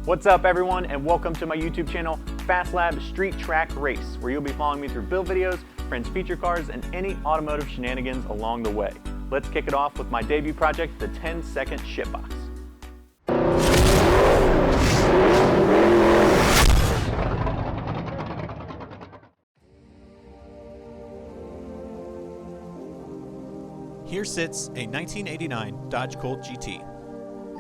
What's up everyone, and welcome to my YouTube channel, Fast Lab Street Track Race, where you'll be following me through build videos, friends feature cars, and any automotive shenanigans along the way. Let's kick it off with my debut project, the 10-second shitbox. Here sits a 1989 Dodge Colt GT.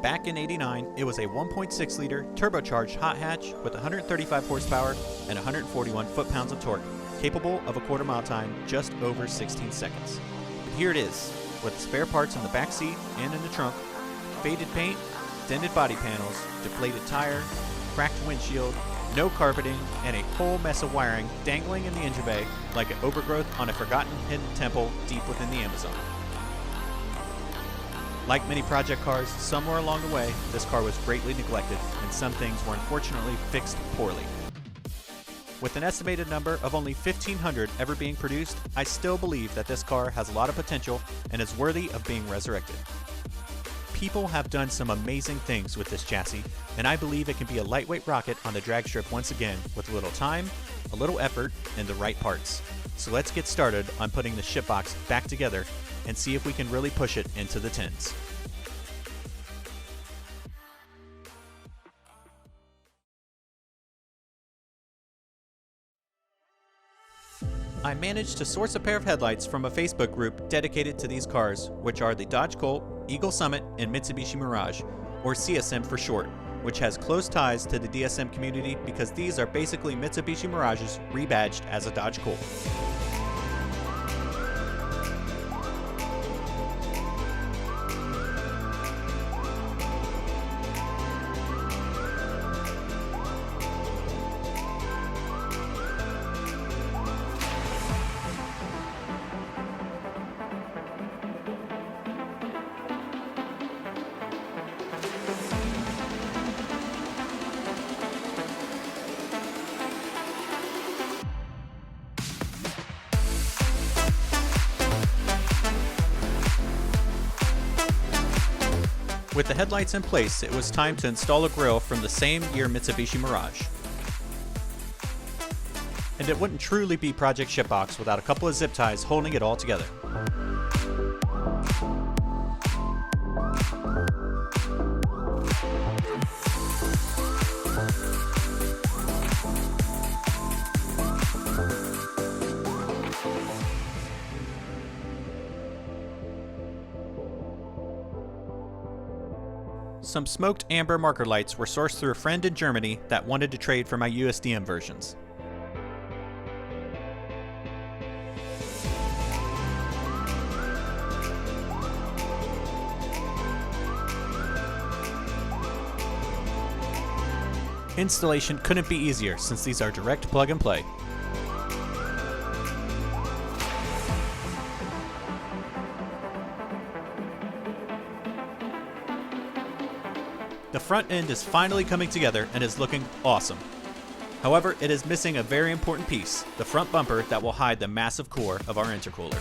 Back in '89, it was a 1.6-liter turbocharged hot hatch with 135 horsepower and 141 foot-pounds of torque, capable of a quarter-mile time just over 16 seconds. But here it is, with spare parts in the back seat and in the trunk, faded paint, dented body panels, deflated tire, cracked windshield, no carpeting, and a whole mess of wiring dangling in the engine bay like an overgrowth on a forgotten hidden temple deep within the Amazon. Like many project cars, somewhere along the way, this car was greatly neglected, and some things were unfortunately fixed poorly. With an estimated number of only 1,500 ever being produced, I still believe that this car has a lot of potential and is worthy of being resurrected. People have done some amazing things with this chassis, and I believe it can be a lightweight rocket on the drag strip once again with a little time, a little effort, and the right parts. So let's get started on putting the shitbox back together and see if we can really push it into the tens. I managed to source a pair of headlights from a Facebook group dedicated to these cars, which are the Dodge Colt, Eagle Summit, and Mitsubishi Mirage, or CSM for short, which has close ties to the DSM community because these are basically Mitsubishi Mirages rebadged as a Dodge Colt. With the headlights in place, it was time to install a grille from the same year Mitsubishi Mirage. And it wouldn't truly be Project Shitbox without a couple of zip ties holding it all together. Some smoked amber marker lights were sourced through a friend in Germany that wanted to trade for my USDM versions. Installation couldn't be easier since these are direct plug and play. The front end is finally coming together and is looking awesome. However, it is missing a very important piece, the front bumper that will hide the massive core of our intercooler.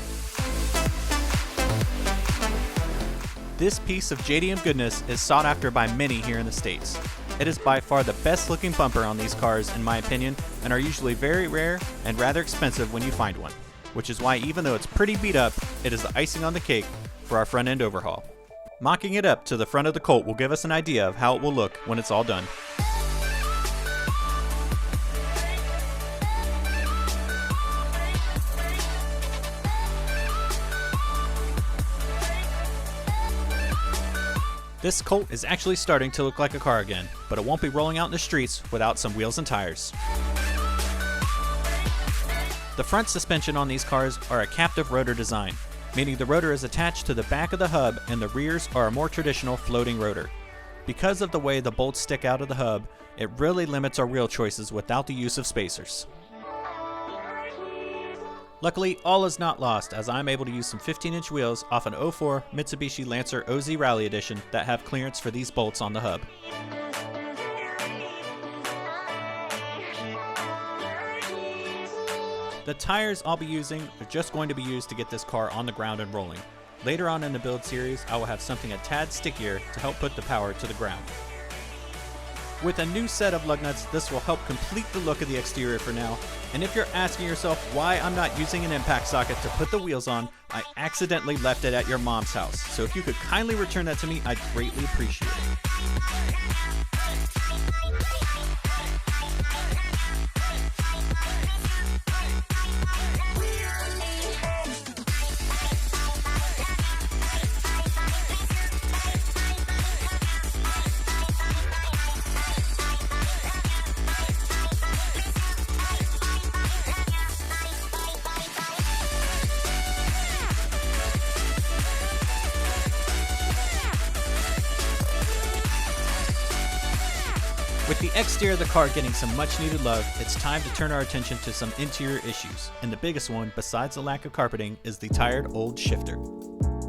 This piece of JDM goodness is sought after by many here in the States. It is by far the best looking bumper on these cars in my opinion, and are usually very rare and rather expensive when you find one, which is why even though it's pretty beat up, it is the icing on the cake for our front end overhaul. Mocking it up to the front of the Colt will give us an idea of how it will look when it's all done. This Colt is actually starting to look like a car again, but it won't be rolling out in the streets without some wheels and tires. The front suspension on these cars are a captive rotor design, meaning the rotor is attached to the back of the hub and the rears are a more traditional floating rotor. Because of the way the bolts stick out of the hub, it really limits our wheel choices without the use of spacers. Luckily, all is not lost as I'm able to use some 15-inch wheels off an 04 Mitsubishi Lancer OZ Rally Edition that have clearance for these bolts on the hub. The tires I'll be using are just going to be used to get this car on the ground and rolling. Later on in the build series, I will have something a tad stickier to help put the power to the ground. With a new set of lug nuts, this will help complete the look of the exterior for now. And if you're asking yourself why I'm not using an impact socket to put the wheels on, I accidentally left it at your mom's house. So if you could kindly return that to me, I'd greatly appreciate it. With the exterior of the car getting some much needed love, it's time to turn our attention to some interior issues. And the biggest one, besides the lack of carpeting, is the tired old shifter.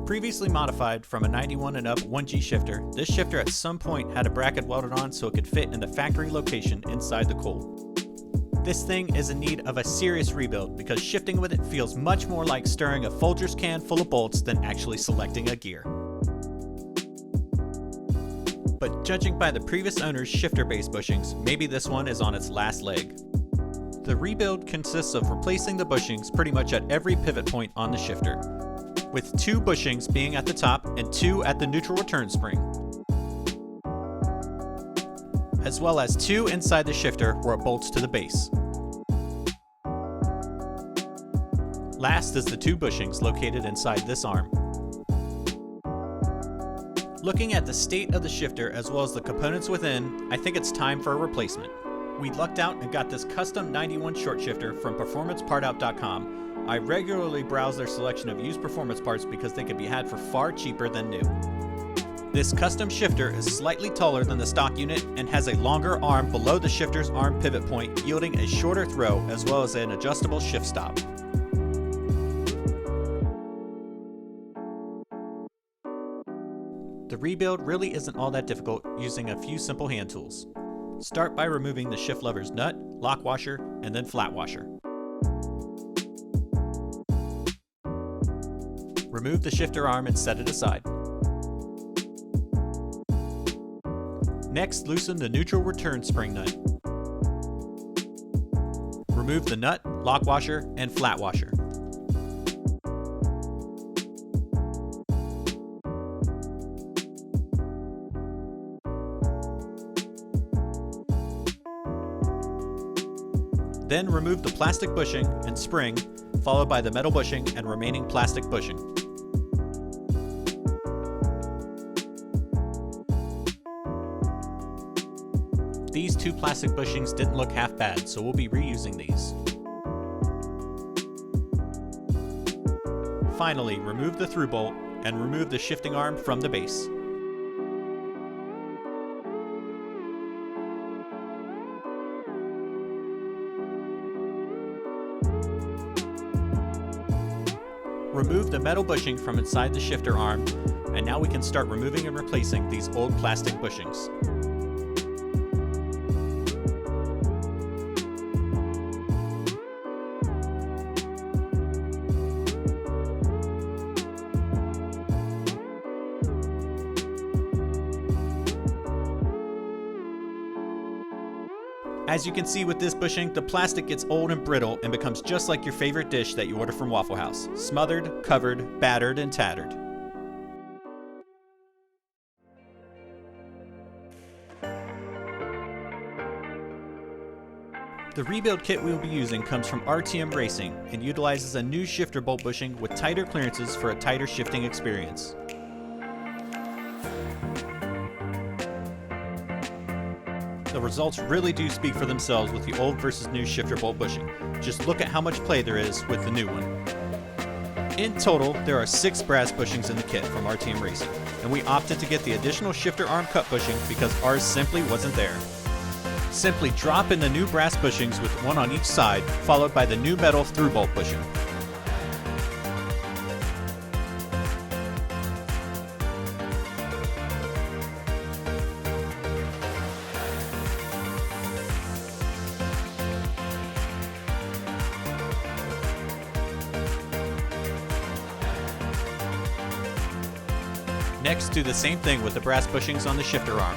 Previously modified from a 91 and up 1G shifter, this shifter at some point had a bracket welded on so it could fit in the factory location inside the Colt. This thing is in need of a serious rebuild because shifting with it feels much more like stirring a Folgers can full of bolts than actually selecting a gear. But judging by the previous owner's shifter base bushings, maybe this one is on its last leg. The rebuild consists of replacing the bushings pretty much at every pivot point on the shifter, with 2 bushings being at the top and 2 at the neutral return spring, as well as 2 inside the shifter where it bolts to the base. Last is the 2 bushings located inside this arm. Looking at the state of the shifter as well as the components within, I think it's time for a replacement. We lucked out and got this custom 91 short shifter from performancepartout.com. I regularly browse their selection of used performance parts because they can be had for far cheaper than new. This custom shifter is slightly taller than the stock unit and has a longer arm below the shifter's arm pivot point, yielding a shorter throw as well as an adjustable shift stop. The rebuild really isn't all that difficult using a few simple hand tools. Start by removing the shift lever's nut, lock washer, and then flat washer. Remove the shifter arm and set it aside. Next, loosen the neutral return spring nut. Remove the nut, lock washer, and flat washer. Then remove the plastic bushing and spring, followed by the metal bushing and remaining plastic bushing. These 2 plastic bushings didn't look half bad, so we'll be reusing these. Finally, remove the through bolt and remove the shifting arm from the base. Remove the metal bushing from inside the shifter arm, and now we can start removing and replacing these old plastic bushings. As you can see with this bushing, the plastic gets old and brittle and becomes just like your favorite dish that you order from Waffle House. Smothered, covered, battered, and tattered. The rebuild kit we will be using comes from RTM Racing and utilizes a new shifter bolt bushing with tighter clearances for a tighter shifting experience. The results really do speak for themselves with the old versus new shifter bolt bushing. Just look at how much play there is with the new one. In total, there are 6 brass bushings in the kit from RTM Racing, and we opted to get the additional shifter arm cut bushing because ours simply wasn't there. Simply drop in the new brass bushings with 1 on each side, followed by the new metal through bolt bushing. Next, do the same thing with the brass bushings on the shifter arm.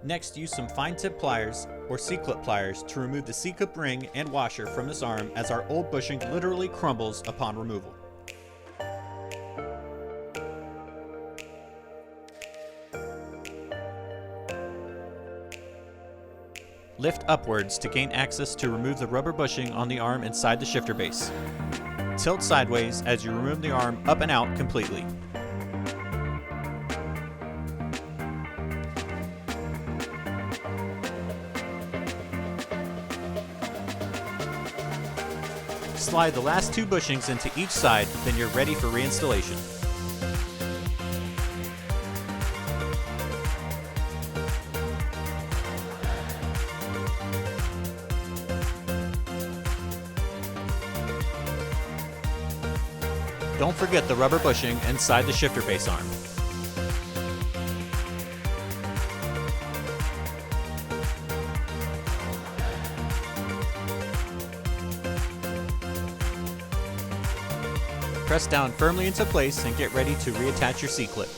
Next, use some fine tip pliers or C-clip pliers to remove the C-clip ring and washer from this arm, as our old bushing literally crumbles upon removal. Lift upwards to gain access to remove the rubber bushing on the arm inside the shifter base. Tilt sideways as you remove the arm up and out completely. Slide the last two bushings into each side, then you're ready for reinstallation. Don't forget the rubber bushing inside the shifter base arm. Press down firmly into place and get ready to reattach your C-clip.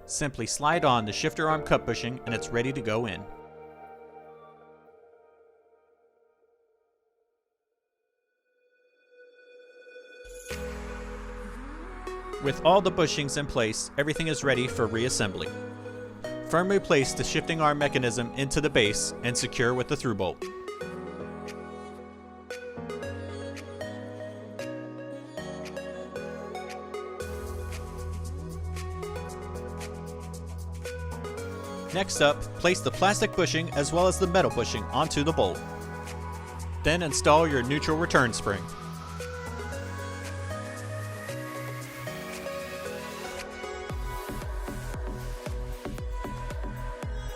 Simply slide on the shifter arm cup bushing and it's ready to go in. With all the bushings in place, everything is ready for reassembly. Firmly place the shifting arm mechanism into the base and secure with the through bolt. Next up, place the plastic bushing as well as the metal bushing onto the bolt. Then install your neutral return spring.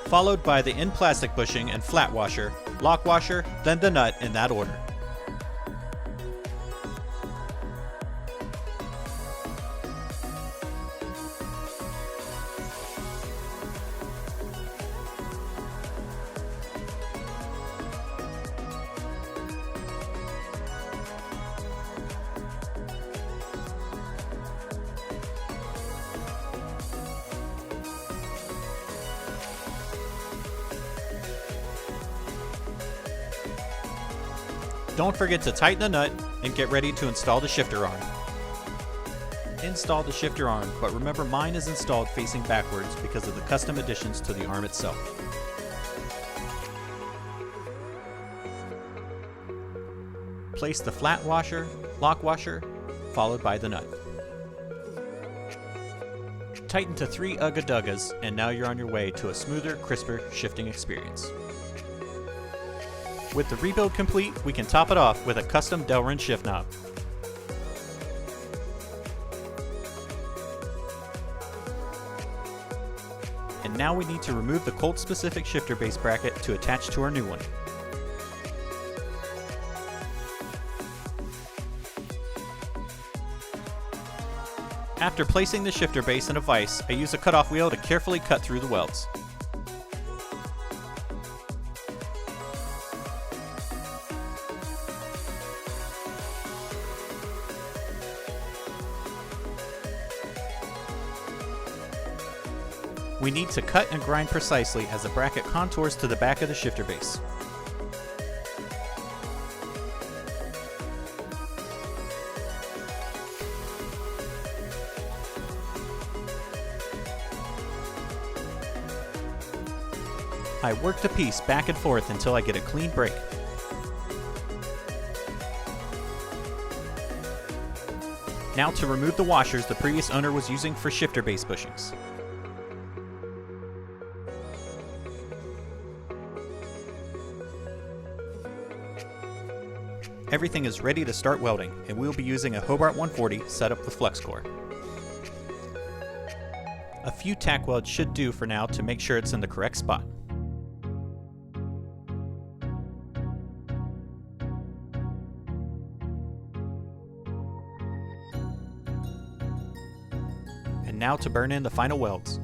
Followed by the in plastic bushing and flat washer, lock washer, then the nut in that order. Don't forget to tighten the nut and get ready to install the shifter arm. Install the shifter arm, but remember mine is installed facing backwards because of the custom additions to the arm itself. Place the flat washer, lock washer, followed by the nut. Tighten to 3 ugga-duggas, and now you're on your way to a smoother, crisper shifting experience. With the rebuild complete, we can top it off with a custom Delrin shift knob. And now we need to remove the Colt specific shifter base bracket to attach to our new one. After placing the shifter base in a vise, I use a cutoff wheel to carefully cut through the welds. We need to cut and grind precisely as the bracket contours to the back of the shifter base. I work the piece back and forth until I get a clean break. Now to remove the washers the previous owner was using for shifter base bushings. Everything is ready to start welding, and we will be using a Hobart 140 set up with flux core. A few tack welds should do for now to make sure it's in the correct spot. And now to burn in the final welds.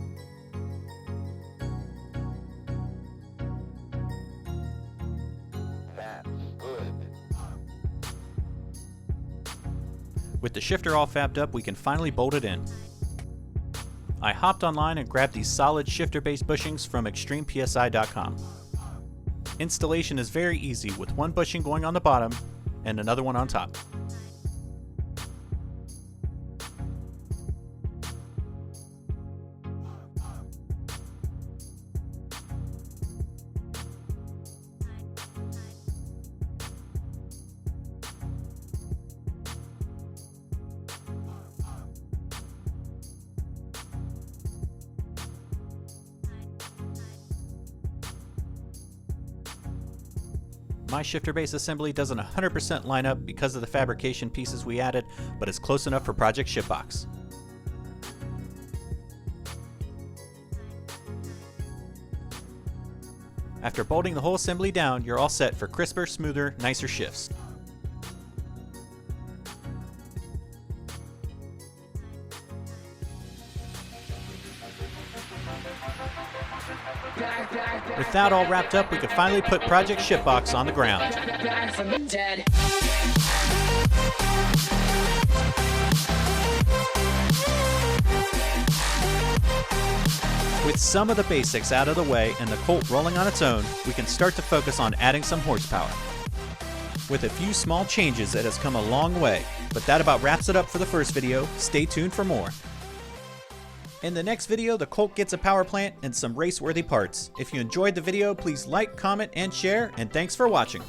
With the shifter all fabbed up, we can finally bolt it in. I hopped online and grabbed these solid shifter-based bushings from extremepsi.com. Installation is very easy with one bushing going on the bottom and another one on top. My shifter base assembly doesn't 100% line up because of the fabrication pieces we added, but it's close enough for Project Shipbox. After bolting the whole assembly down, you're all set for crisper, smoother, nicer shifts. With that all wrapped up, we could finally put Project Shipbox on the ground. With some of the basics out of the way and the Colt rolling on its own, we can start to focus on adding some horsepower. With a few small changes, it has come a long way, but that about wraps it up for the first video. Stay tuned for more. In the next video, the Colt gets a power plant and some race-worthy parts. If you enjoyed the video, please like, comment, and share, and thanks for watching.